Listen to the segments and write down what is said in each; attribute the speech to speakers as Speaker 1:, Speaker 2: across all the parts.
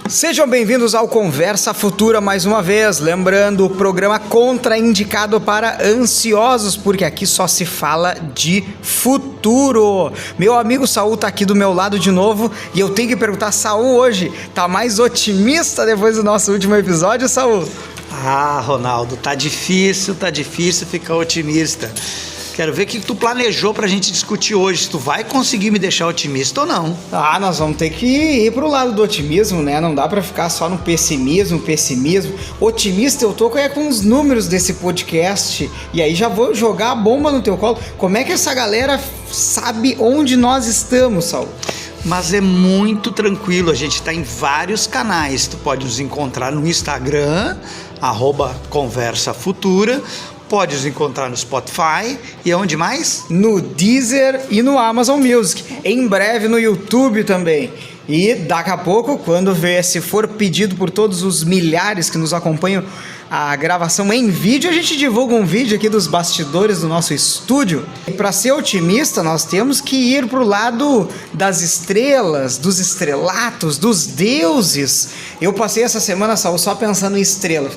Speaker 1: Sejam bem-vindos ao Conversa Futura mais uma vez, lembrando o programa contraindicado para ansiosos, porque aqui só se fala de futuro. Meu amigo Saul tá aqui do meu lado de novo e eu tenho que perguntar, Saul hoje tá mais otimista depois do nosso último episódio, Saul?
Speaker 2: Ah, Ronaldo, tá difícil ficar otimista. Quero ver o que tu planejou pra gente discutir hoje, se tu vai conseguir me deixar otimista ou não.
Speaker 1: Nós vamos ter que ir pro lado do otimismo, né? Não dá pra ficar só no pessimismo. Otimista eu tô com os números desse podcast e aí já vou jogar a bomba no teu colo. Como é que essa galera sabe onde nós estamos, Saul?
Speaker 2: Mas é muito tranquilo, a gente tá em vários canais. Tu pode nos encontrar no Instagram, @Conversa Futura. Pode nos encontrar no Spotify e aonde mais?
Speaker 1: No Deezer e no Amazon Music. Em breve no YouTube também. E daqui a pouco, se for pedido por todos os milhares que nos acompanham a gravação em vídeo, a gente divulga um vídeo aqui dos bastidores do nosso estúdio. E para ser otimista, nós temos que ir pro lado das estrelas, dos estrelatos, dos deuses. Eu passei essa semana, Saul, só pensando em estrela.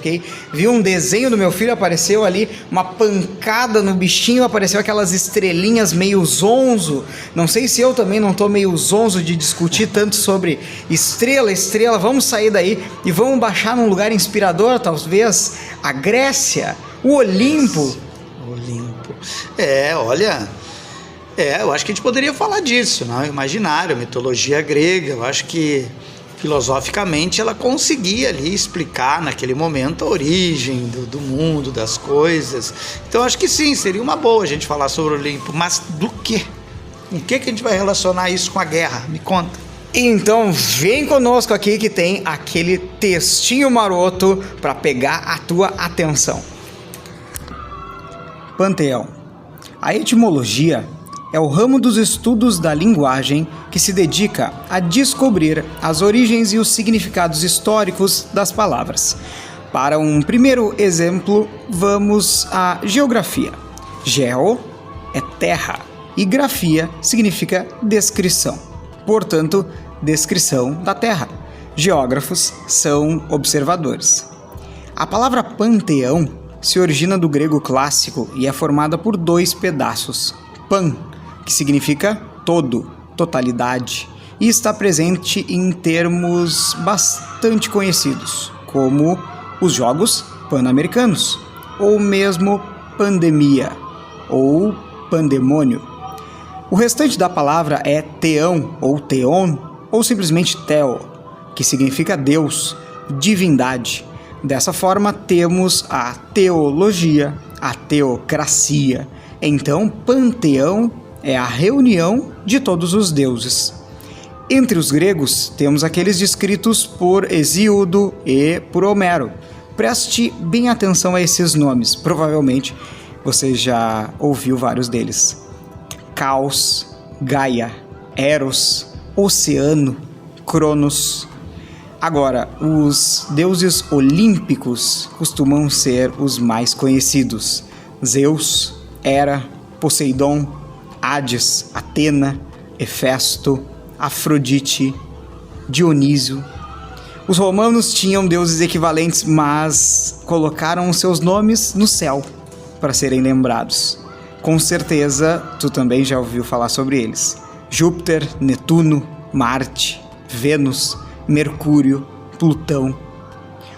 Speaker 1: Vi um desenho do meu filho, apareceu ali uma pancada no bichinho, apareceu aquelas estrelinhas meio zonzo. Não sei se eu também não tô meio zonzo de discutir tanto sobre estrela. Vamos sair daí e vamos baixar num lugar inspirador, talvez a Grécia, o Olimpo.
Speaker 2: Eu acho que a gente poderia falar disso, não? Imaginário, mitologia grega. Eu acho que filosoficamente ela conseguia ali explicar naquele momento a origem do mundo, das coisas. Então acho que sim, seria uma boa a gente falar sobre o Olimpo, mas do quê? Com o que a gente vai relacionar isso com a guerra? Me conta.
Speaker 1: Então vem conosco aqui que tem aquele textinho maroto para pegar a tua atenção. Panteão. A etimologia é o ramo dos estudos da linguagem que se dedica a descobrir as origens e os significados históricos das palavras. Para um primeiro exemplo, vamos à geografia. Geo é terra e grafia significa descrição. Portanto, descrição da Terra. Geógrafos são observadores. A palavra panteão se origina do grego clássico e é formada por dois pedaços. Pan, que significa todo, totalidade, e está presente em termos bastante conhecidos, como os Jogos Pan-Americanos, ou mesmo pandemia, ou pandemônio. O restante da palavra é teão ou teon, ou simplesmente theo, que significa Deus, divindade. Dessa forma, temos a teologia, a teocracia. Então, panteão é a reunião de todos os deuses. Entre os gregos, temos aqueles descritos por Hesíodo e por Homero. Preste bem atenção a esses nomes, provavelmente você já ouviu vários deles. Caos, Gaia, Eros, Oceano, Cronos. Agora, os deuses olímpicos costumam ser os mais conhecidos. Zeus, Hera, Poseidon, Hades, Atena, Hefesto, Afrodite, Dionísio. Os romanos tinham deuses equivalentes, mas colocaram seus nomes no céu para serem lembrados. Com certeza, tu também já ouviu falar sobre eles. Júpiter, Netuno, Marte, Vênus, Mercúrio, Plutão.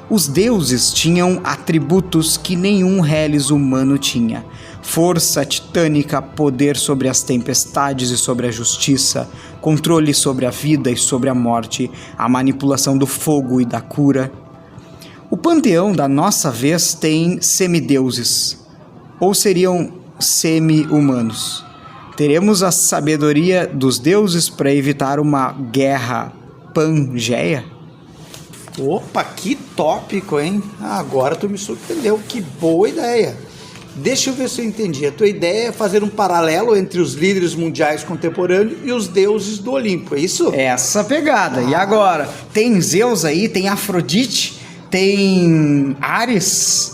Speaker 1: Os deuses tinham atributos que nenhum reles humano tinha. Força titânica, poder sobre as tempestades e sobre a justiça, controle sobre a vida e sobre a morte, a manipulação do fogo e da cura. O panteão da nossa vez tem semideuses, ou seriam semi-humanos. Teremos a sabedoria dos deuses para evitar uma guerra pangeia?
Speaker 2: Opa, que tópico, hein? Agora tu me surpreendeu, que boa ideia. Deixa eu ver se eu entendi. A tua ideia é fazer um paralelo entre os líderes mundiais contemporâneos e os deuses do Olimpo, é isso?
Speaker 1: Essa pegada. E agora? Tem Zeus aí, tem Afrodite, tem Ares.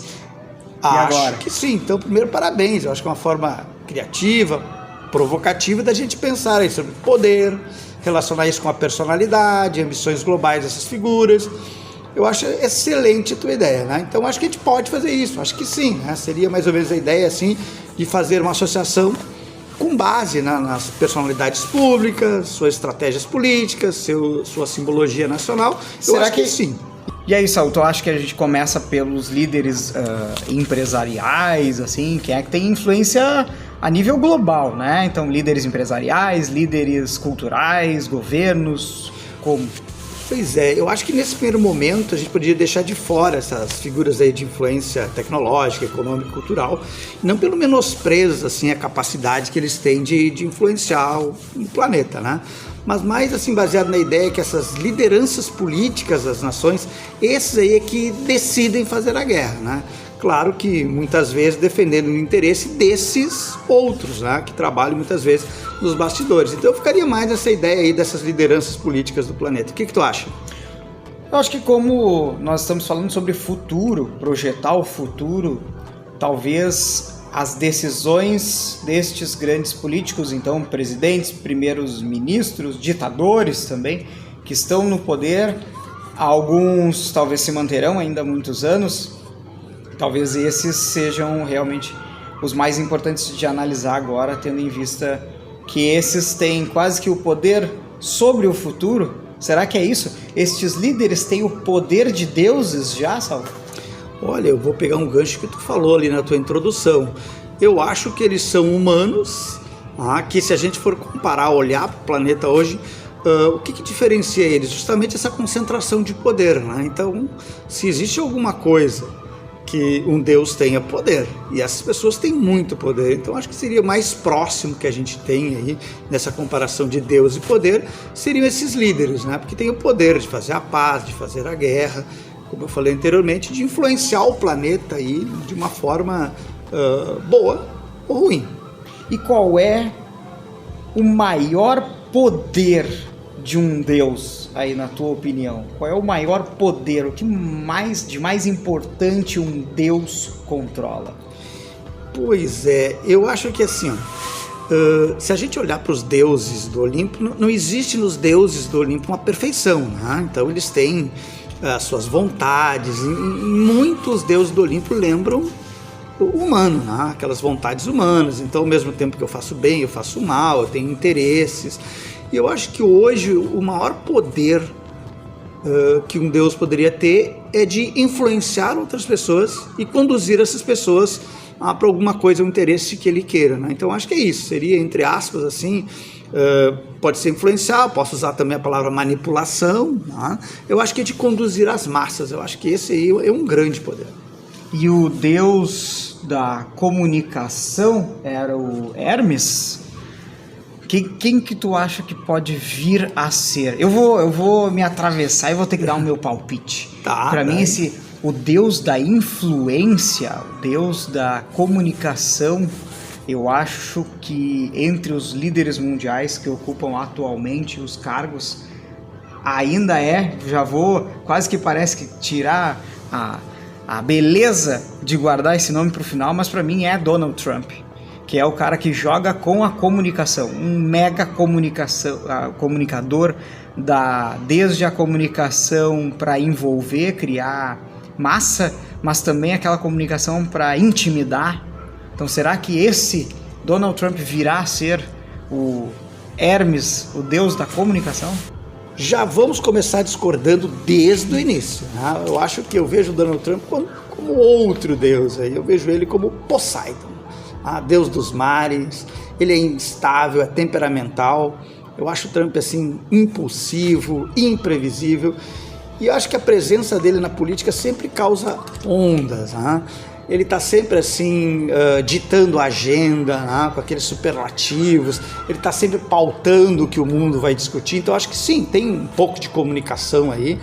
Speaker 2: Acho que sim. Então, primeiro, parabéns. Eu acho que é uma forma criativa, provocativa da gente pensar aí sobre poder, relacionar isso com a personalidade, ambições globais dessas figuras. Eu acho excelente a tua ideia, né? Então acho que a gente pode fazer isso, acho que sim, né? Seria mais ou menos a ideia assim de fazer uma associação com base nas personalidades públicas, suas estratégias políticas, sua simbologia nacional. Eu acho que sim.
Speaker 1: E aí, Saul, tu acha que a gente começa pelos líderes empresariais, assim, quem é que tem influência a nível global, né? Então, líderes empresariais, líderes culturais, governos, como?
Speaker 2: Pois é, eu acho que nesse primeiro momento a gente poderia deixar de fora essas figuras aí de influência tecnológica, econômica e cultural, não pelo menosprezo, assim, a capacidade que eles têm de influenciar o planeta, né? Mas mais assim baseado na ideia que essas lideranças políticas das nações, esses aí é que decidem fazer a guerra, né? Claro que muitas vezes defendendo o interesse desses outros, né, que trabalham muitas vezes nos bastidores. Então eu ficaria mais nessa ideia aí dessas lideranças políticas do planeta. O que tu acha?
Speaker 1: Eu acho que como nós estamos falando sobre futuro, projetar o futuro, talvez as decisões destes grandes políticos, então presidentes, primeiros ministros, ditadores também, que estão no poder, alguns talvez se manterão ainda há muitos anos. Talvez esses sejam realmente os mais importantes de analisar agora, tendo em vista que esses têm quase que o poder sobre o futuro. Será que é isso? Estes líderes têm o poder de deuses já, Saul?
Speaker 2: Olha, eu vou pegar um gancho que tu falou ali na tua introdução. Eu acho que eles são humanos, que se a gente for comparar, olhar para o planeta hoje, o que diferencia eles? Justamente essa concentração de poder, né? Então, se existe alguma coisa que um Deus tenha poder, e essas pessoas têm muito poder, então acho que seria mais próximo que a gente tem aí, nessa comparação de Deus e poder, seriam esses líderes, né? Porque tem o poder de fazer a paz, de fazer a guerra, como eu falei anteriormente, de influenciar o planeta aí de uma forma boa ou ruim.
Speaker 1: E qual é o maior poder de um Deus, aí na tua opinião? Qual é o maior poder, o que de mais importante um Deus controla?
Speaker 2: Pois é, eu acho que assim, se a gente olhar para os deuses do Olimpo, não existe nos deuses do Olimpo uma perfeição, né? Então eles têm as suas vontades, e muitos deuses do Olimpo lembram o humano, né? Aquelas vontades humanas. Então ao mesmo tempo que eu faço bem, eu faço mal, eu tenho interesses. E eu acho que hoje o maior poder que um Deus poderia ter é de influenciar outras pessoas e conduzir essas pessoas para alguma coisa, um interesse que ele queira, né? Então acho que é isso, seria entre aspas assim, pode ser influenciar, posso usar também a palavra manipulação, né? Eu acho que é de conduzir as massas, eu acho que esse aí é um grande poder.
Speaker 1: E o Deus da comunicação era o Hermes? Quem que tu acha que pode vir a ser? Eu vou me atravessar e vou ter que dar o meu palpite. Para mim, o Deus da influência, o Deus da comunicação, eu acho que entre os líderes mundiais que ocupam atualmente os cargos, ainda já vou, quase que parece que tirar a beleza de guardar esse nome para o final, mas para mim é Donald Trump, que é o cara que joga com a comunicação, um mega comunicador, desde a comunicação para envolver, criar massa, mas também aquela comunicação para intimidar. Então será que esse Donald Trump virá a ser o Hermes, o deus da comunicação?
Speaker 2: Já vamos começar discordando desde o início, né? Eu acho que eu vejo o Donald Trump como outro deus, aí eu vejo ele como Poseidon, deus dos mares. Ele é instável, é temperamental. Eu acho o Trump assim impulsivo, imprevisível, e eu acho que a presença dele na política sempre causa ondas, né? Ele está sempre assim, ditando a agenda, né, com aqueles superlativos, ele está sempre pautando o que o mundo vai discutir. Então acho que sim, tem um pouco de comunicação aí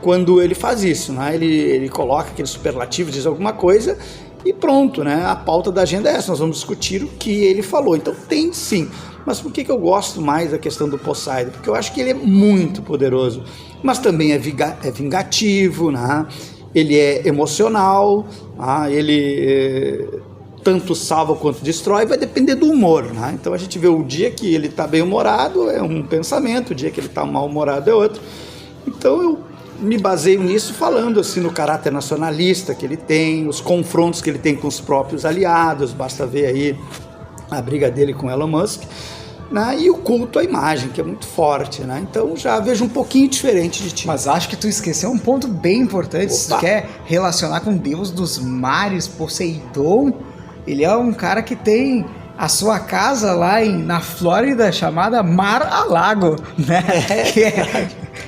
Speaker 2: quando ele faz isso, né? Ele coloca aquele superlativo, diz alguma coisa e pronto, né? A pauta da agenda é essa, nós vamos discutir o que ele falou. Então tem sim, mas por que eu gosto mais da questão do Poseidon? Porque eu acho que ele é muito poderoso, mas também é vingativo, né? Ele é emocional, ele tanto salva quanto destrói, vai depender do humor, né? Então a gente vê o dia que ele está bem-humorado é um pensamento, o dia que ele está mal-humorado é outro. Então eu me baseio nisso falando assim no caráter nacionalista que ele tem, os confrontos que ele tem com os próprios aliados, basta ver aí a briga dele com Elon Musk, né? E o culto à imagem, que é muito forte, né? Então já vejo um pouquinho diferente de ti.
Speaker 1: Mas acho que tu esqueceu um ponto bem importante. Se tu quer relacionar com o deus dos mares, Poseidon, ele é um cara que tem a sua casa lá na Flórida chamada Mar-a-Lago, né?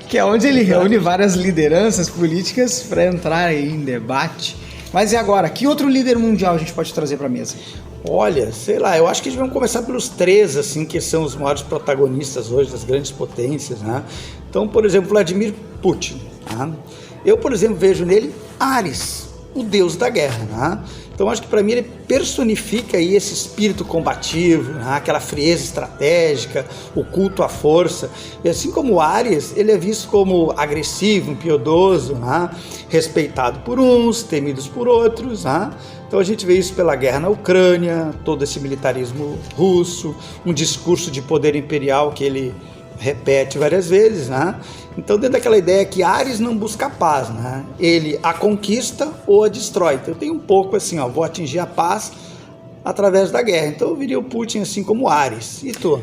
Speaker 1: Que é onde ele reúne várias lideranças políticas para entrar em debate. Mas e agora? Que outro líder mundial a gente pode trazer para a mesa?
Speaker 2: Olha, sei lá, eu acho que a gente vai começar pelos três, assim, que são os maiores protagonistas hoje das grandes potências, né? Então, por exemplo, Vladimir Putin, né? Eu, por exemplo, vejo nele Ares, o deus da guerra, né? Então, acho que para mim ele personifica aí esse espírito combativo, né? Aquela frieza estratégica, o culto à força. E assim como Ares, ele é visto como agressivo, impiedoso, né? Respeitado por uns, temidos por outros, né? Então a gente vê isso pela guerra na Ucrânia, todo esse militarismo russo, um discurso de poder imperial que ele repete várias vezes, né? Então dentro daquela ideia que Ares não busca a paz, né? Ele a conquista ou a destrói. Então eu tenho um pouco assim, ó, vou atingir a paz através da guerra. Então eu viria o Putin assim como Ares. E tu?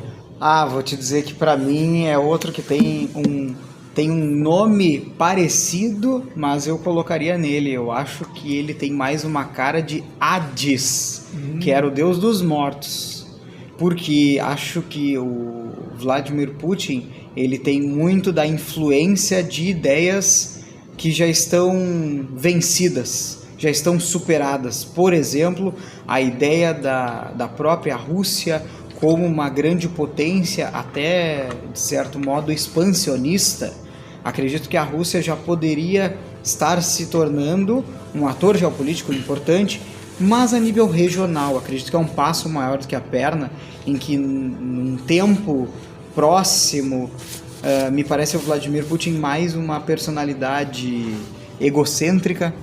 Speaker 1: Vou te dizer que para mim é outro que tem um nome parecido, mas eu colocaria nele. Eu acho que ele tem mais uma cara de Hades, que era o deus dos mortos. Porque acho que o Vladimir Putin, ele tem muito da influência de ideias que já estão vencidas, já estão superadas. Por exemplo, a ideia da própria Rússia como uma grande potência, até de certo modo expansionista. Acredito que a Rússia já poderia estar se tornando um ator geopolítico importante, mas a nível regional. Acredito que é um passo maior do que a perna, em que num tempo próximo, me parece o Vladimir Putin mais uma personalidade egocêntrica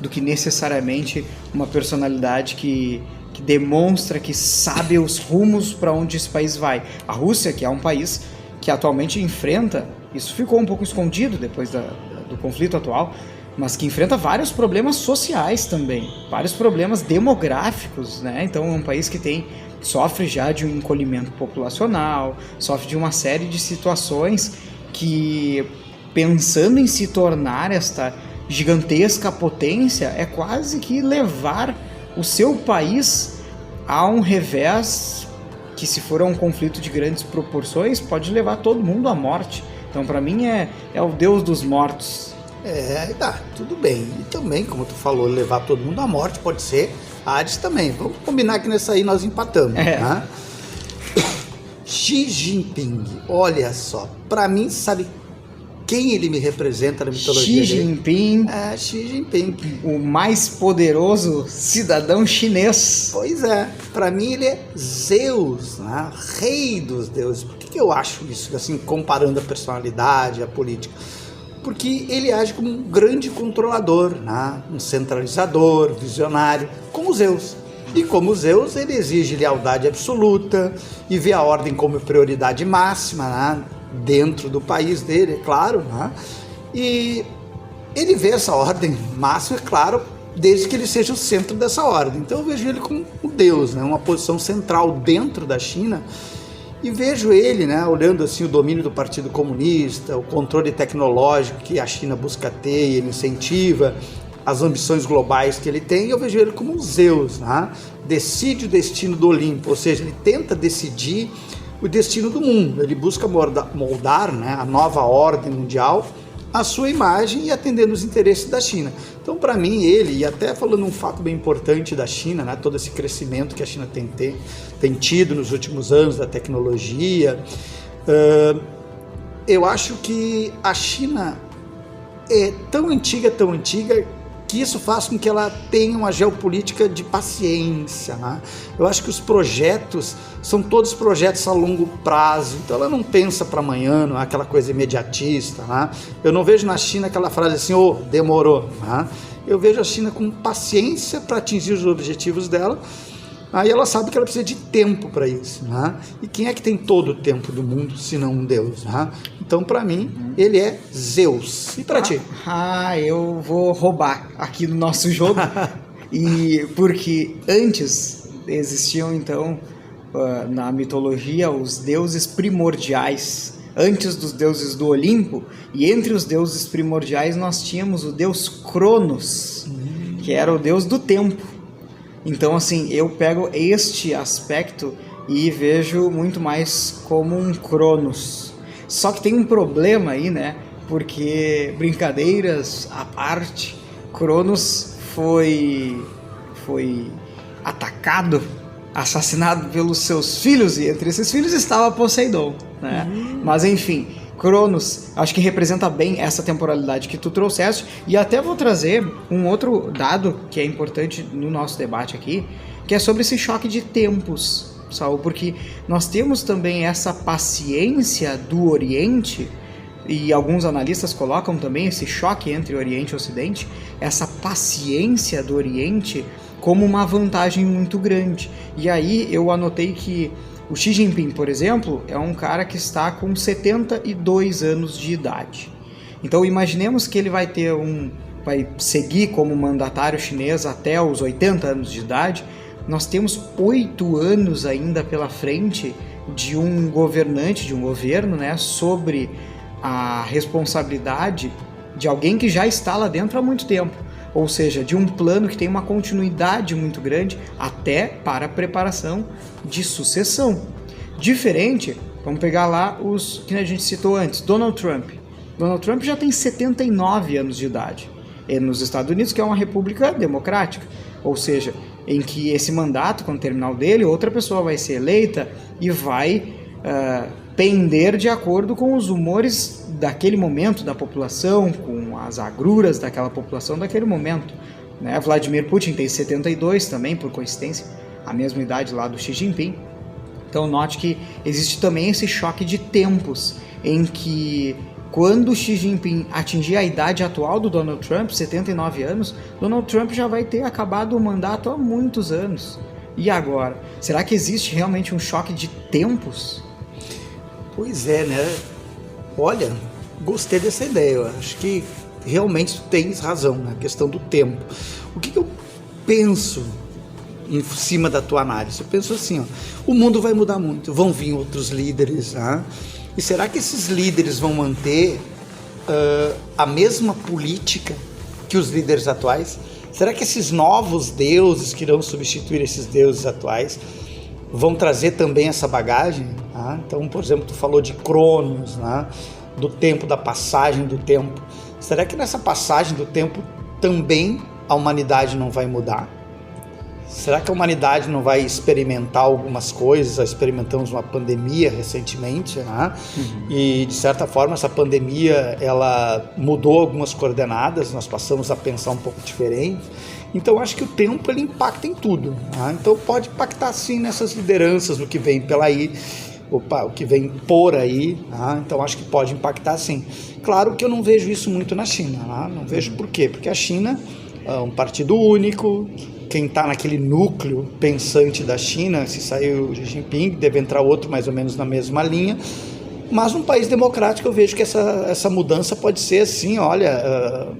Speaker 1: do que necessariamente uma personalidade que demonstra que sabe os rumos para onde esse país vai. A Rússia, que é um país que atualmente enfrenta, isso ficou um pouco escondido depois do conflito atual, mas que enfrenta vários problemas sociais também, vários problemas demográficos, né? Então é um país que sofre já de um encolhimento populacional, sofre de uma série de situações que, pensando em se tornar esta gigantesca potência, é quase que levar o seu país a um revés que, se for um conflito de grandes proporções, pode levar todo mundo à morte. Então, para mim, é o deus dos mortos.
Speaker 2: Tudo bem. E também, como tu falou, levar todo mundo à morte pode ser Hades também. Vamos combinar que nessa aí nós empatamos, né? Xi Jinping, olha só, para mim, sabe quem ele me representa na mitologia?
Speaker 1: Xi Jinping.
Speaker 2: Xi Jinping.
Speaker 1: O mais poderoso cidadão chinês.
Speaker 2: Pois é, para mim ele é Zeus, né? Rei dos deuses. Por que eu acho isso, assim, comparando a personalidade, a política? Porque ele age como um grande controlador, né? Um centralizador, visionário, como Zeus. E como Zeus, ele exige lealdade absoluta e vê a ordem como prioridade máxima, né? Dentro do país dele, é claro, né? E ele vê essa ordem máxima, é claro, desde que ele seja o centro dessa ordem. Então eu vejo ele como um deus, né? Uma posição central dentro da China, e vejo ele, né, olhando assim o domínio do Partido Comunista, o controle tecnológico que a China busca ter e ele incentiva, as ambições globais que ele tem, eu vejo ele como um Zeus, né? Decide o destino do Olimpo, ou seja, ele tenta decidir o destino do mundo, ele busca moldar, né, a nova ordem mundial à sua imagem e atendendo os interesses da China. Então, para mim, ele, e até falando um fato bem importante da China, né, todo esse crescimento que a China tem tido nos últimos anos da tecnologia, eu acho que a China é tão antiga, que isso faz com que ela tenha uma geopolítica de paciência, né? Eu acho que os projetos são todos projetos a longo prazo, então ela não pensa para amanhã, não é aquela coisa imediatista, né? Eu não vejo na China aquela frase assim, demorou, né? Eu vejo a China com paciência para atingir os objetivos dela, Aí ela sabe que ela precisa de tempo para isso, né? E quem é que tem todo o tempo do mundo, se não um Deus, né? Então, para mim, ele é Zeus. E para ti?
Speaker 1: Eu vou roubar aqui no nosso jogo. E porque antes existiam, então, na mitologia, os deuses primordiais. Antes dos deuses do Olimpo, e entre os deuses primordiais nós tínhamos o deus Cronos, que era o deus do tempo. Então, assim, eu pego este aspecto e vejo muito mais como um Cronos. Só que tem um problema aí, né? Porque, brincadeiras à parte, Cronos foi atacado, assassinado pelos seus filhos, e entre esses filhos estava Poseidon, né? Mas enfim, Cronos, acho que representa bem essa temporalidade que tu trouxeste, e até vou trazer um outro dado que é importante no nosso debate aqui, que é sobre esse choque de tempos, Saul, porque nós temos também essa paciência do Oriente, e alguns analistas colocam também esse choque entre Oriente e Ocidente, essa paciência do Oriente como uma vantagem muito grande. E aí eu anotei que o Xi Jinping, por exemplo, é um cara que está com 72 anos de idade. Então imaginemos que ele vai seguir como mandatário chinês até os 80 anos de idade. Nós temos 8 anos ainda pela frente de um governante, de um governo, né, sobre a responsabilidade de alguém que já está lá dentro há muito tempo. Ou seja, de um plano que tem uma continuidade muito grande até para a preparação de sucessão. Diferente, vamos pegar lá os que a gente citou antes, Donald Trump. Donald Trump já tem 79 anos de idade. É nos Estados Unidos, que é uma república democrática. Ou seja, em que esse mandato, quando terminar o dele, outra pessoa vai ser eleita e vai pender de acordo com os humores daquele momento da população, com as agruras daquela população daquele momento, né? Vladimir Putin tem 72 também, por coincidência, a mesma idade lá do Xi Jinping. Então note que existe também esse choque de tempos, em que quando Xi Jinping atingir a idade atual do Donald Trump, 79 anos, Donald Trump já vai ter acabado o mandato há muitos anos. E agora? Será que existe realmente um choque de tempos?
Speaker 2: Pois é, né? Olha, gostei dessa ideia. Eu acho que realmente tu tens razão na questão do tempo. O que eu penso em cima da tua análise? Eu penso assim, ó, o mundo vai mudar muito, vão vir outros líderes, né? E será que esses líderes vão manter a mesma política que os líderes atuais? Será que esses novos deuses que irão substituir esses deuses atuais vão trazer também essa bagagem? Né? Então, por exemplo, tu falou de Cronos, né? Do tempo, da passagem do tempo. Será que nessa passagem do tempo também a humanidade não vai mudar? Será que a humanidade não vai experimentar algumas coisas? Já experimentamos uma pandemia recentemente, né? E de certa forma essa pandemia ela mudou algumas coordenadas, nós passamos a pensar um pouco diferente. Então acho que o tempo ele impacta em tudo, né? Então pode impactar sim nessas lideranças, no que vem pela aí, o que vem por aí, né? Então acho que pode impactar sim. Claro que eu não vejo isso muito na China, né? Não vejo por quê? Porque a China é um partido único. Quem está naquele núcleo pensante da China, se sair o Xi Jinping, deve entrar outro mais ou menos na mesma linha. Mas num país democrático eu vejo que essa mudança pode ser assim, olha,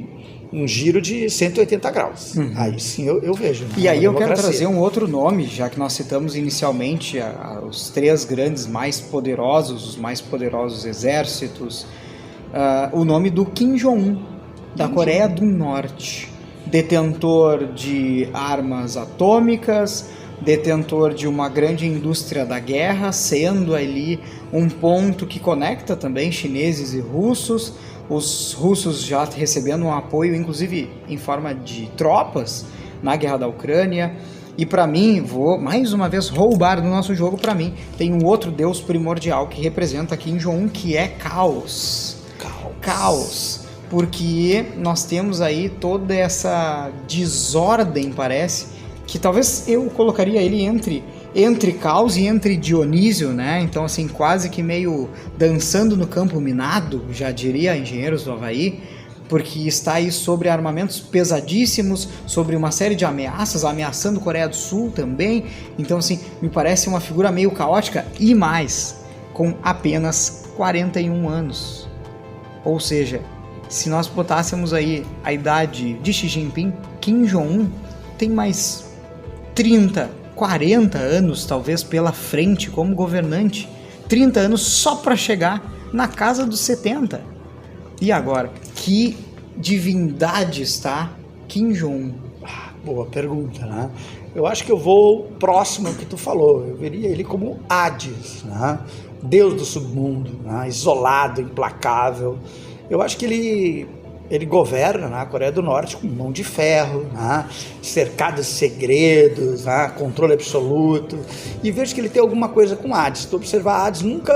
Speaker 2: um giro de 180 graus. Aí sim eu vejo.
Speaker 1: E aí eu quero trazer um outro nome, já que nós citamos inicialmente os 3 grandes mais poderosos, os mais poderosos exércitos, o nome do Kim Jong-un, da Coreia do Norte. Detentor de armas atômicas, detentor de uma grande indústria da guerra, sendo ali um ponto que conecta também chineses e russos, os russos já recebendo um apoio, inclusive em forma de tropas, na guerra da Ucrânia. E para mim, vou mais uma vez roubar no nosso jogo, para mim, tem um outro deus primordial que representa Kim Jong-un, que é caos. Caos. Porque nós temos aí toda essa desordem, parece, que talvez eu colocaria ele entre Caos e entre Dionísio, né? Então, assim, quase que meio dançando no campo minado, já diria Engenheiros do Havaí, porque está aí sobre armamentos pesadíssimos, sobre uma série de ameaças, ameaçando a Coreia do Sul também. Então, assim, me parece uma figura meio caótica e mais, com apenas 41 anos. Ou seja, se nós botássemos aí a idade de Xi Jinping, Kim Jong-un tem mais 30, 40 anos talvez pela frente como governante. 30 anos só para chegar na casa dos 70. E agora, que divindade está Kim Jong-un?
Speaker 2: Boa pergunta, né? Eu acho que eu vou próximo ao que tu falou. Eu veria ele como Hades, né? Deus do submundo, né? Isolado, implacável. Eu acho que ele governa, né, a Coreia do Norte com mão de ferro, né, cercado de segredos, né, controle absoluto, e vejo que ele tem alguma coisa com Hades. Se tu observar, Hades nunca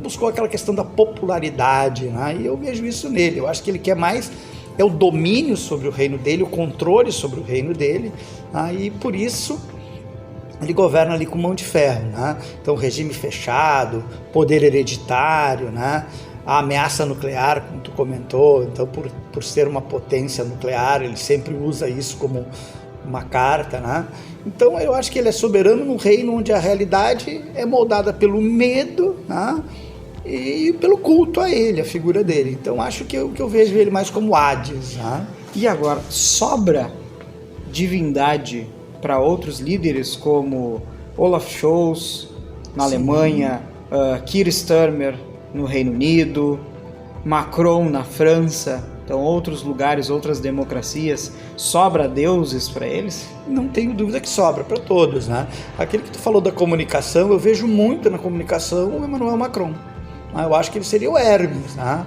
Speaker 2: buscou aquela questão da popularidade, né, e eu vejo isso nele. Eu acho que ele quer mais o domínio sobre o reino dele, o controle sobre o reino dele, né, e por isso ele governa ali com mão de ferro, né. Então, regime fechado, poder hereditário, né, a ameaça nuclear, como tu comentou. Então, por ser uma potência nuclear, ele sempre usa isso como uma carta, né? Então, eu acho que ele é soberano num reino onde a realidade é moldada pelo medo, né? E pelo culto a ele, a figura dele. Então, acho que eu vejo ele mais como Hades, né?
Speaker 1: E agora, sobra divindade para outros líderes como Olaf Scholz na Alemanha, Keir Starmer no Reino Unido, Macron na França, então outros lugares, outras democracias, sobra deuses para eles?
Speaker 2: Não tenho dúvida que sobra para todos, né? Aquele que tu falou da comunicação, eu vejo muito na comunicação o Emmanuel Macron. Eu acho que ele seria o Hermes, né?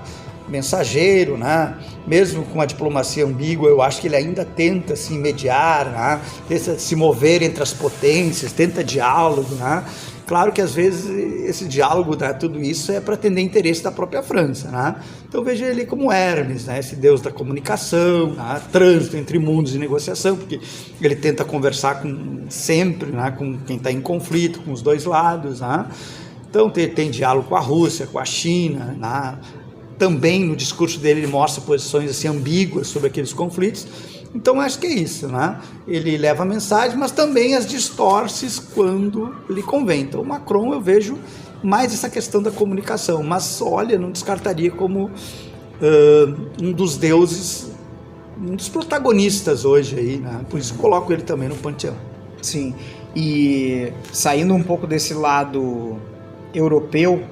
Speaker 2: Mensageiro, né? Mesmo com a diplomacia ambígua, eu acho que ele ainda tenta se mediar, né? Tenta se mover entre as potências, tenta diálogo, né? Claro que às vezes esse diálogo, né, tudo isso é para atender interesse da própria França, né? Então vejo ele como Hermes, né, esse deus da comunicação, né, trânsito entre mundos e negociação, porque ele tenta conversar sempre, né, com quem está em conflito, com os dois lados, né? Então tem diálogo com a Rússia, com a China, né? Também no discurso dele ele mostra posições assim ambíguas sobre aqueles conflitos. Então acho que é isso, né? Ele leva a mensagem, mas também as distorce quando lhe convém. Então o Macron eu vejo mais essa questão da comunicação, mas olha, não descartaria como um dos deuses, um dos protagonistas hoje aí, né? Por isso coloco ele também no panteão.
Speaker 1: Sim, e saindo um pouco desse lado europeu,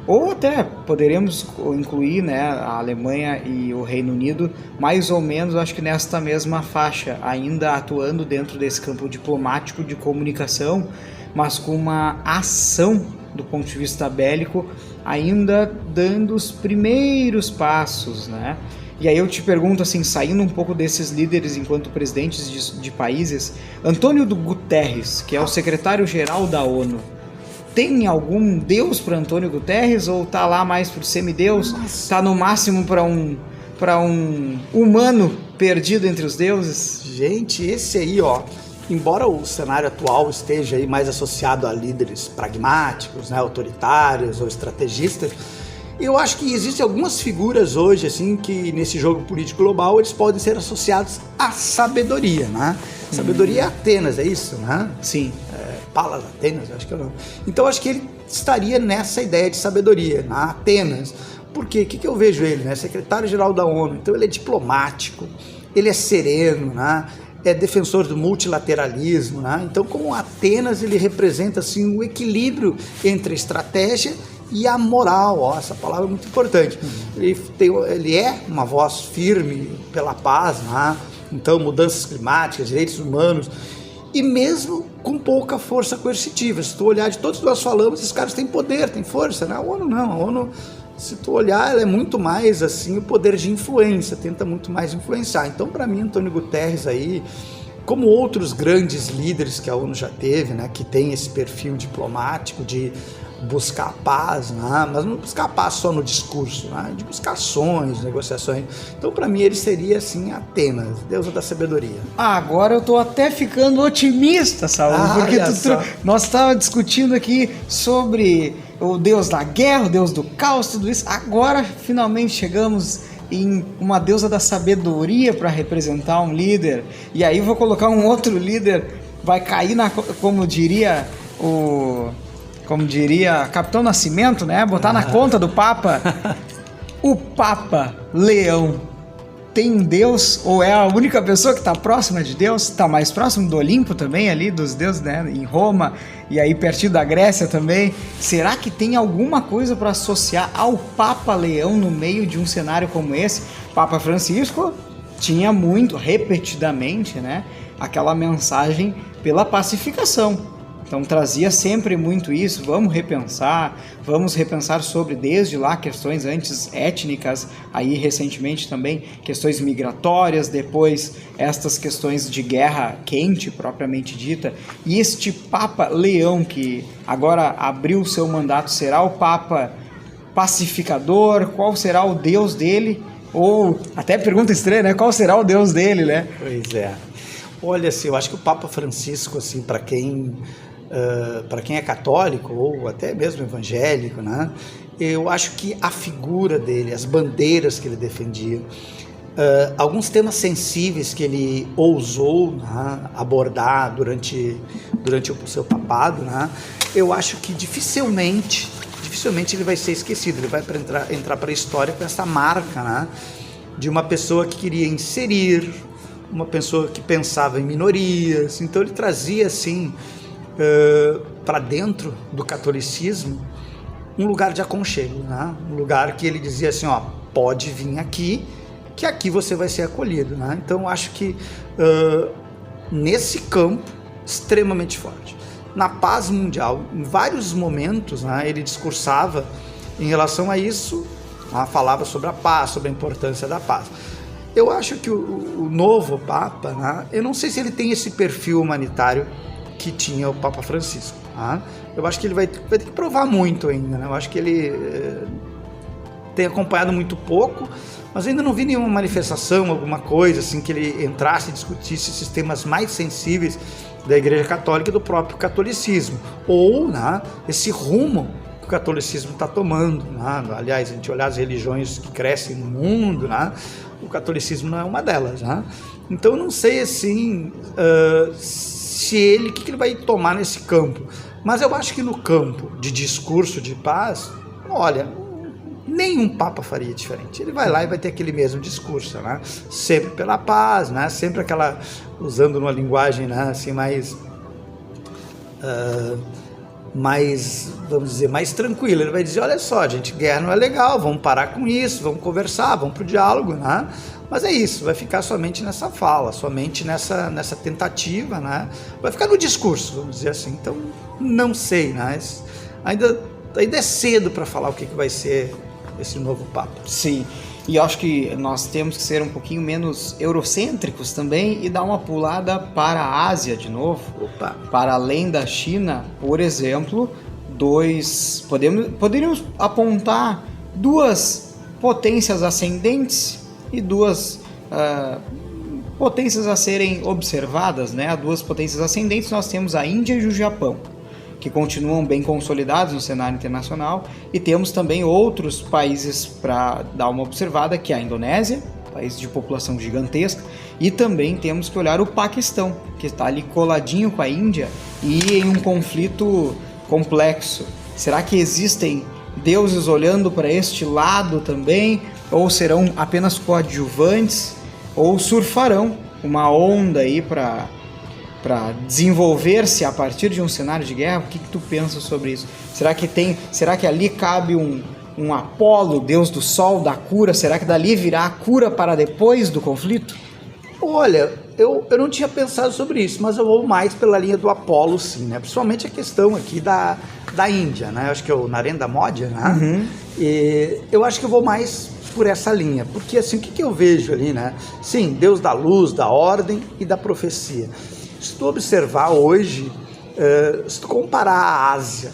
Speaker 1: ou até poderíamos incluir, né, a Alemanha e o Reino Unido, mais ou menos, acho que nesta mesma faixa, ainda atuando dentro desse campo diplomático de comunicação, mas com uma ação do ponto de vista bélico, ainda dando os primeiros passos, né? E aí eu te pergunto, assim, saindo um pouco desses líderes enquanto presidentes de países, Antônio Guterres, que é o secretário-geral da ONU, tem algum deus para Antônio Guterres ou tá lá mais pro semideus? Tá no máximo para um humano perdido entre os deuses?
Speaker 2: Gente, esse aí, ó, embora o cenário atual esteja aí mais associado a líderes pragmáticos, né, autoritários ou estrategistas, eu acho que existem algumas figuras hoje, assim, que nesse jogo político global eles podem ser associados à sabedoria, né? Sabedoria é Atenas, é isso, né?
Speaker 1: Sim.
Speaker 2: Palas Atenas, acho que é o nome. Então acho que ele estaria nessa ideia de sabedoria, na Atenas. Por quê? O que eu vejo ele, né? Secretário-geral da ONU, então ele é diplomático, ele é sereno, né? É defensor do multilateralismo, né? Então como Atenas ele representa assim o equilíbrio entre a estratégia e a moral, ó, essa palavra é muito importante. Ele é uma voz firme pela paz, né? Então mudanças climáticas, direitos humanos, e mesmo com pouca força coercitiva. Se tu olhar de todos que nós falamos, esses caras têm poder, têm força, né? A ONU não, a ONU, se tu olhar, ela é muito mais assim o poder de influência, tenta muito mais influenciar. Então para mim, Antônio Guterres aí, como outros grandes líderes que a ONU já teve, né, que tem esse perfil diplomático de buscar a paz, né, mas não buscar a paz só no discurso, né, de buscar ações, negociações. Então, para mim, ele seria, assim, Atenas, deusa da sabedoria.
Speaker 1: Agora eu tô até ficando otimista, Saúl, porque nós estávamos discutindo aqui sobre o deus da guerra, o deus do caos, tudo isso. Agora, finalmente, chegamos em uma deusa da sabedoria para representar um líder, e aí vou colocar um outro líder, vai cair como diria Capitão Nascimento, né? Botar na conta do Papa. O Papa Leão tem um Deus, ou é a única pessoa que está próxima de Deus? Está mais próximo do Olimpo também, ali dos deuses, né? Em Roma, e aí pertinho da Grécia também. Será que tem alguma coisa para associar ao Papa Leão no meio de um cenário como esse? Papa Francisco tinha muito, repetidamente, né? Aquela mensagem pela pacificação. Então trazia sempre muito isso, vamos repensar sobre desde lá questões antes étnicas, aí recentemente também questões migratórias, depois estas questões de guerra quente propriamente dita. E este Papa Leão que agora abriu seu mandato, será o Papa pacificador? Qual será o Deus dele? Ou, até pergunta estranha, né? Qual será o Deus dele, né?
Speaker 2: Pois é. Olha, assim, eu acho que o Papa Francisco, assim, para quem é católico ou até mesmo evangélico, né? Eu acho que a figura dele, as bandeiras que ele defendia, alguns temas sensíveis que ele ousou, né, abordar durante o seu papado, né? Eu acho que dificilmente ele vai ser esquecido, ele vai entrar para a história com essa marca, né, de uma pessoa que queria inserir, uma pessoa que pensava em minorias. Então ele trazia assim para dentro do catolicismo um lugar de aconchego, né? Um lugar que ele dizia assim, ó, pode vir aqui, que aqui você vai ser acolhido, né? Então acho que nesse campo extremamente forte, na paz mundial, em vários momentos, né, ele discursava em relação a isso, né, falava sobre a paz, sobre a importância da paz. Eu acho que o novo Papa, né, eu não sei se ele tem esse perfil humanitário que tinha o Papa Francisco, tá? Eu acho que ele vai ter que provar muito ainda, né? Eu acho que ele tem acompanhado muito pouco, mas ainda não vi nenhuma manifestação, alguma coisa assim, que ele entrasse e discutisse esses temas mais sensíveis da Igreja Católica e do próprio catolicismo, ou, né, esse rumo que o catolicismo está tomando, né? Aliás, a gente olhar as religiões que crescem no mundo, né, o catolicismo não é uma delas, né? Então eu não sei assim se o que ele vai tomar nesse campo, mas eu acho que no campo de discurso de paz, olha, nenhum Papa faria diferente. Ele vai lá e vai ter aquele mesmo discurso, né? Sempre pela paz, né? Sempre aquela, usando uma linguagem, né, assim, mais, vamos dizer, mais tranquila. Ele vai dizer, olha só, gente, guerra não é legal, vamos parar com isso, vamos conversar, vamos pro diálogo, né? Mas é isso, vai ficar somente nessa fala, somente nessa tentativa, né? Vai ficar no discurso, vamos dizer assim. Então, não sei, né? Ainda é cedo para falar o que vai ser esse novo Papa.
Speaker 1: Sim, e eu acho que nós temos que ser um pouquinho menos eurocêntricos também e dar uma pulada para a Ásia de novo.
Speaker 2: Opa.
Speaker 1: Para além da China, por exemplo, poderíamos apontar duas potências ascendentes e duas potências a serem observadas, né? Duas potências ascendentes nós temos a Índia e o Japão, que continuam bem consolidados no cenário internacional, e temos também outros países para dar uma observada, que é a Indonésia, país de população gigantesca, e também temos que olhar o Paquistão, que está ali coladinho com a Índia e em um conflito complexo. Será que existem deuses olhando para este lado também, ou serão apenas coadjuvantes, ou surfarão uma onda aí para desenvolver-se a partir de um cenário de guerra? O que tu pensa sobre isso? Será que ali cabe um Apolo, deus do sol, da cura? Será que dali virá a cura para depois do conflito?
Speaker 2: Olha, eu não tinha pensado sobre isso, mas eu vou mais pela linha do Apolo, sim, né? Principalmente a questão aqui da Índia, né? Eu acho que é o Narendra Modi, né?
Speaker 1: Uhum.
Speaker 2: E eu acho que eu vou mais por essa linha, porque assim, o que eu vejo ali, né? Sim, Deus da luz, da ordem e da profecia. Se tu observar hoje, se tu comparar a Ásia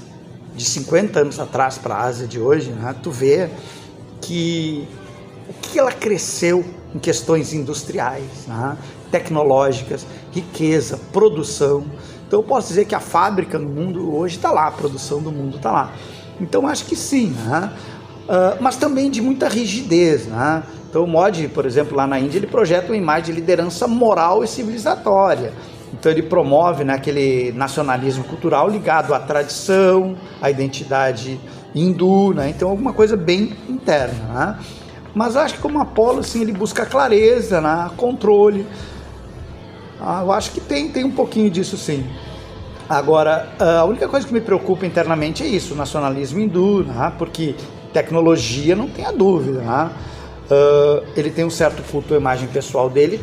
Speaker 2: de 50 anos atrás para a Ásia de hoje, né, tu vê que o que ela cresceu em questões industriais, né, tecnológicas, riqueza, produção. Então eu posso dizer que a fábrica no mundo hoje está lá, a produção do mundo está lá. Então acho que sim, né? mas também de muita rigidez, né? Então o Modi, por exemplo, lá na Índia, ele projeta uma imagem de liderança moral e civilizatória. Então ele promove, né, aquele nacionalismo cultural ligado à tradição, à identidade hindu, né? Então alguma coisa bem interna, né? Mas eu acho que como Apolo, assim, ele busca clareza, né, controle. Eu acho que tem um pouquinho disso, sim. Agora, a única coisa que me preocupa internamente é isso, o nacionalismo hindu, né? Porque tecnologia não tenha dúvida, né? Ele tem um certo culto à imagem pessoal dele,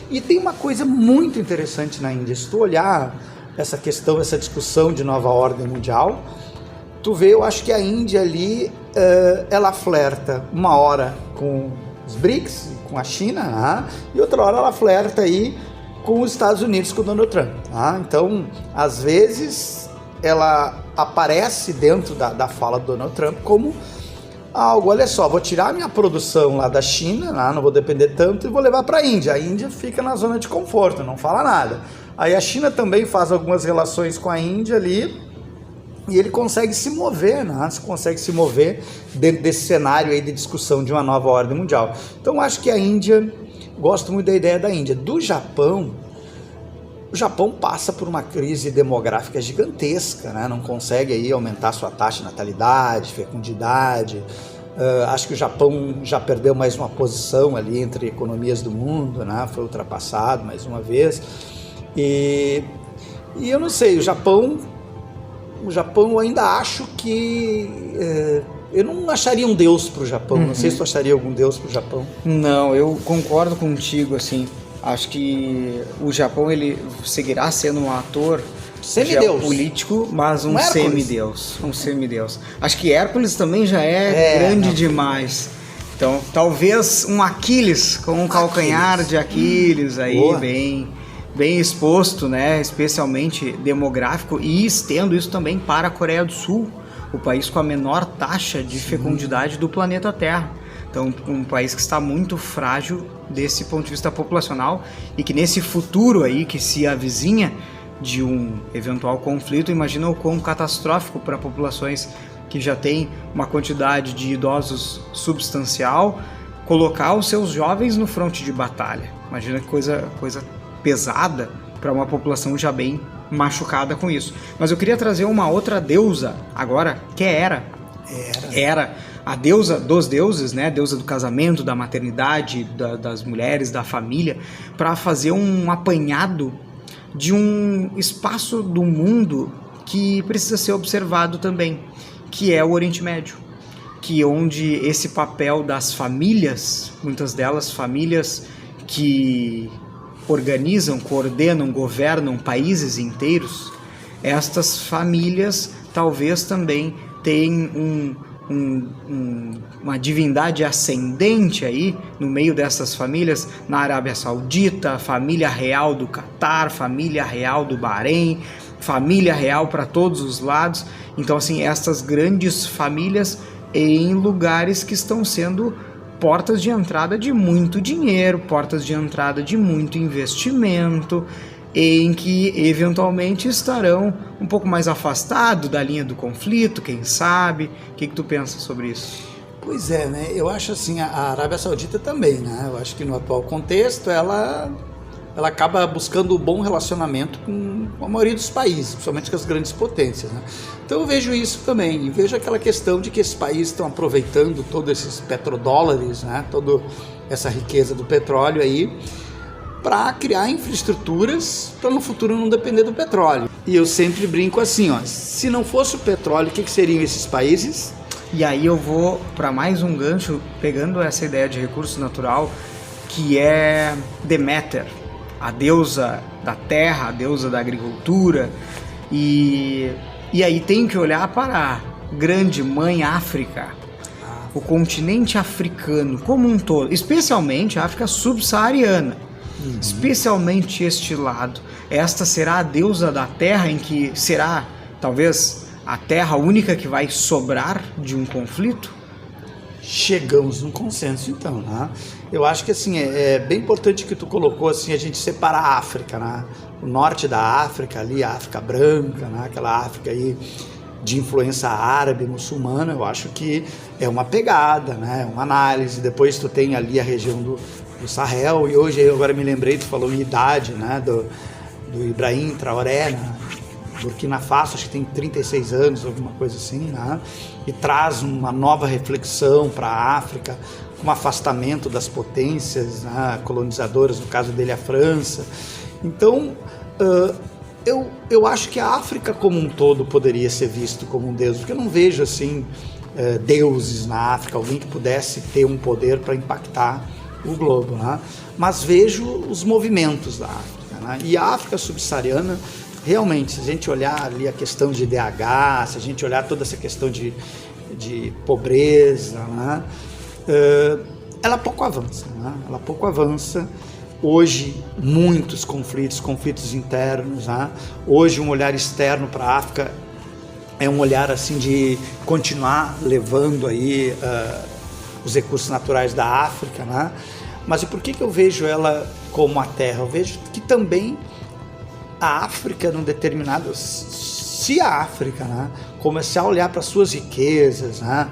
Speaker 2: e tem uma coisa muito interessante na Índia. Se tu olhar essa questão, essa discussão de nova ordem mundial, tu vê, eu acho que a Índia ali, ela flerta uma hora com os BRICS, com a China, né? E outra hora ela flerta aí com os Estados Unidos, com o Donald Trump. Né? Então, às vezes, ela aparece dentro da fala do Donald Trump como algo, olha só, vou tirar minha produção lá da China, né, não vou depender tanto, e vou levar para a Índia. A Índia fica na zona de conforto, não fala nada. Aí a China também faz algumas relações com a Índia ali, e ele consegue se mover, né, consegue se mover dentro desse cenário aí de discussão de uma nova ordem mundial. Então acho que a Índia, gosto muito da ideia da Índia. Do Japão, o Japão passa por uma crise demográfica gigantesca, né? Não consegue aí aumentar sua taxa de natalidade, fecundidade. Acho que o Japão já perdeu mais uma posição ali entre economias do mundo, né? Foi ultrapassado mais uma vez. E eu não sei, o Japão eu ainda acho que... eu não acharia um deus para o Japão, não sei se tu acharia algum deus para o Japão.
Speaker 1: Não, eu concordo contigo, assim. Acho que o Japão, ele seguirá sendo um ator geopolítico, mas um semideus. Um semideus. Acho que Hércules também já é grande demais. Então, talvez um Aquiles, com um calcanhar de Aquiles aí, bem exposto, né? Especialmente demográfico, e estendo isso também para a Coreia do Sul, o país com a menor taxa de fecundidade do planeta Terra. Então, um país que está muito frágil desse ponto de vista populacional, e que nesse futuro aí que se avizinha de um eventual conflito, imagina o quão catastrófico para populações que já têm uma quantidade de idosos substancial, colocar os seus jovens no fronte de batalha. Imagina que coisa pesada para uma população já bem machucada com isso. Mas eu queria trazer uma outra deusa agora, que é Hera, a deusa dos deuses, né? Deusa do casamento, da maternidade, das mulheres, da família, para fazer um apanhado de um espaço do mundo que precisa ser observado também, que é o Oriente Médio, que onde esse papel das famílias, muitas delas famílias que organizam, coordenam, governam países inteiros, estas famílias talvez também tenham uma divindade ascendente aí no meio dessas famílias, na Arábia Saudita, família real do Catar, família real do Bahrein, família real para todos os lados. Então, assim, essas grandes famílias em lugares que estão sendo portas de entrada de muito dinheiro, portas de entrada de muito investimento, em que eventualmente estarão um pouco mais afastados da linha do conflito, quem sabe? O que tu pensa sobre isso?
Speaker 2: Pois é, né? Eu acho assim, a Arábia Saudita também, né? Eu acho que no atual contexto ela acaba buscando um bom relacionamento com a maioria dos países, principalmente com as grandes potências, né? Então eu vejo isso também, e vejo aquela questão de que esses países estão aproveitando todos esses petrodólares, né? Toda essa riqueza do petróleo aí, para criar infraestruturas para no futuro não depender do petróleo. E eu sempre brinco assim, ó, se não fosse o petróleo, o que seriam esses países?
Speaker 1: E aí eu vou para mais um gancho, pegando essa ideia de recurso natural, que é Deméter, a deusa da terra, a deusa da agricultura, e aí tem que olhar para a grande mãe África, o continente africano como um todo, especialmente a África subsaariana. Especialmente este lado. Esta será a deusa da terra, em que será talvez a terra única que vai sobrar de um conflito?
Speaker 2: Chegamos num consenso então, né? Eu acho que assim, é bem importante que tu colocou assim, a gente separa a África, né? O norte da África ali, a África branca, né? Aquela África aí de influência árabe, muçulmana, eu acho que é uma pegada, né? Uma análise. Depois tu tem ali a região do Sahel, e hoje eu agora me lembrei, tu falou em idade, né? Do Ibrahim Traoré, né? Burkina Faso, acho que tem 36 anos, alguma coisa assim, né? E traz uma nova reflexão para a África, com um afastamento das potências, né, colonizadoras, no caso dele a França. Então, eu acho que a África como um todo poderia ser visto como um deus, porque eu não vejo assim deuses na África, alguém que pudesse ter um poder para impactar o globo, né? Mas vejo os movimentos da África, né? E a África subsaariana, realmente, se a gente olhar ali a questão de IDH, se a gente olhar toda essa questão de pobreza, né? Ela pouco avança, né? Ela pouco avança. Hoje, muitos conflitos internos, né? Hoje, um olhar externo para a África é um olhar assim de continuar levando aí os recursos naturais da África, né? Mas e por que eu vejo ela como a terra? Eu vejo que também a África, num determinado... Se a África, né, começar a olhar para suas riquezas, né,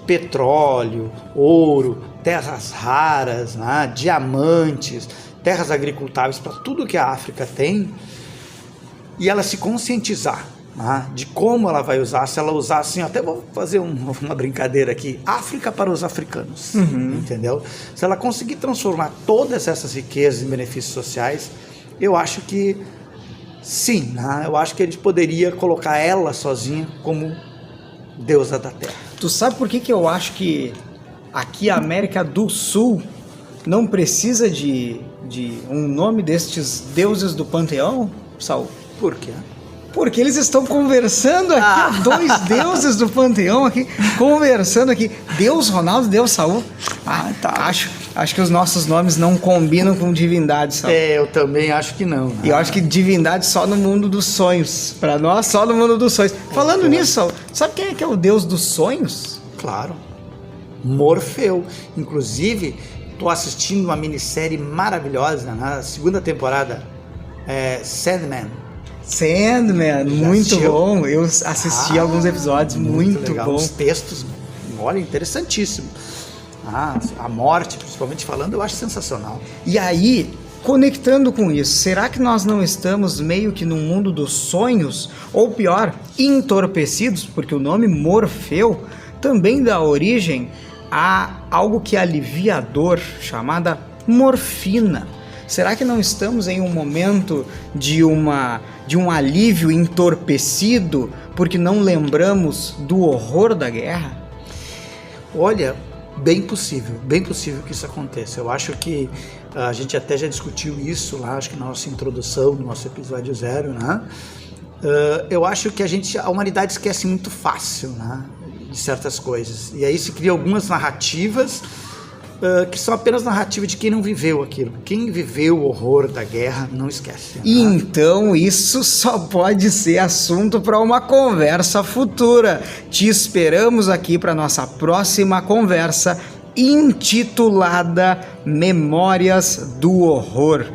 Speaker 2: petróleo, ouro, terras raras, né, diamantes, terras agricultáveis, para tudo que a África tem, e ela se conscientizar, né, de como ela vai usar, se ela usar assim, até vou fazer uma brincadeira aqui, África para os africanos, entendeu? Se ela conseguir transformar todas essas riquezas em benefícios sociais, eu acho que sim, né? Eu acho que a gente poderia colocar ela sozinha como deusa da terra.
Speaker 1: Tu sabe por que eu acho que aqui a América do Sul não precisa de um nome destes deuses do panteão, Saul?
Speaker 2: Por quê?
Speaker 1: Porque eles estão conversando aqui, dois deuses do panteão aqui, conversando aqui. Deus Ronaldo, Deus Saul. Tá. Acho que os nossos nomes não combinam com divindade, Saul.
Speaker 2: Eu também acho que não.
Speaker 1: E eu acho que divindade só no mundo dos sonhos. Para nós, só no mundo dos sonhos. Falando nisso, Saul, sabe quem é que é o deus dos sonhos?
Speaker 2: Claro. Morfeu. Inclusive, estou assistindo uma minissérie maravilhosa na segunda temporada, Sandman, muito
Speaker 1: assistiu? Bom. Eu assisti alguns episódios, muito
Speaker 2: legal.
Speaker 1: Bom.
Speaker 2: Os textos, olha, interessantíssimo. A morte, principalmente falando, eu acho sensacional.
Speaker 1: E aí, conectando com isso, será que nós não estamos meio que no mundo dos sonhos? Ou pior, entorpecidos? Porque o nome Morfeu também dá origem a algo que alivia a dor, chamada morfina. Será que não estamos em um momento de um alívio entorpecido porque não lembramos do horror da guerra?
Speaker 2: Olha, bem possível que isso aconteça. Eu acho que a gente até já discutiu isso lá, acho que na nossa introdução, no nosso episódio 0, né? Eu acho que a humanidade esquece muito fácil, né, de certas coisas. E aí se cria algumas narrativas que são apenas narrativa de quem não viveu aquilo. Quem viveu o horror da guerra não esquece. Né?
Speaker 1: Então isso só pode ser assunto para uma conversa futura. Te esperamos aqui para nossa próxima conversa intitulada Memórias do Horror.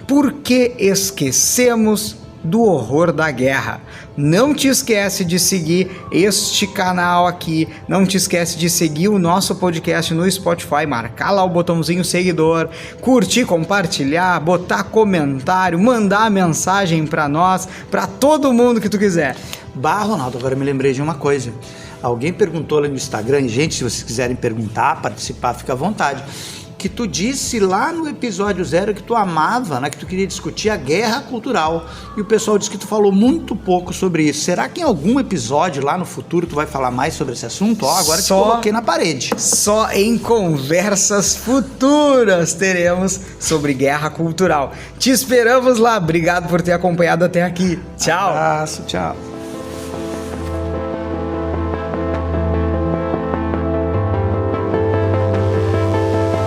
Speaker 1: Por que esquecemos do horror da guerra? Não te esquece de seguir este canal aqui, não te esquece de seguir o nosso podcast no Spotify, marcar lá o botãozinho seguidor, curtir, compartilhar, botar comentário, mandar mensagem para nós, para todo mundo que tu quiser.
Speaker 2: Ronaldo, agora me lembrei de uma coisa. Alguém perguntou lá no Instagram, e gente, se vocês quiserem perguntar, participar, fica à vontade, que tu disse lá no episódio 0 que tu amava, né, que tu queria discutir a guerra cultural, e o pessoal disse que tu falou muito pouco sobre isso. Será que em algum episódio lá no futuro tu vai falar mais sobre esse assunto? Agora te coloquei na parede.
Speaker 1: Só em conversas futuras teremos sobre guerra cultural. Te esperamos lá. Obrigado por ter acompanhado até aqui. Tchau.
Speaker 2: Abraço, tchau.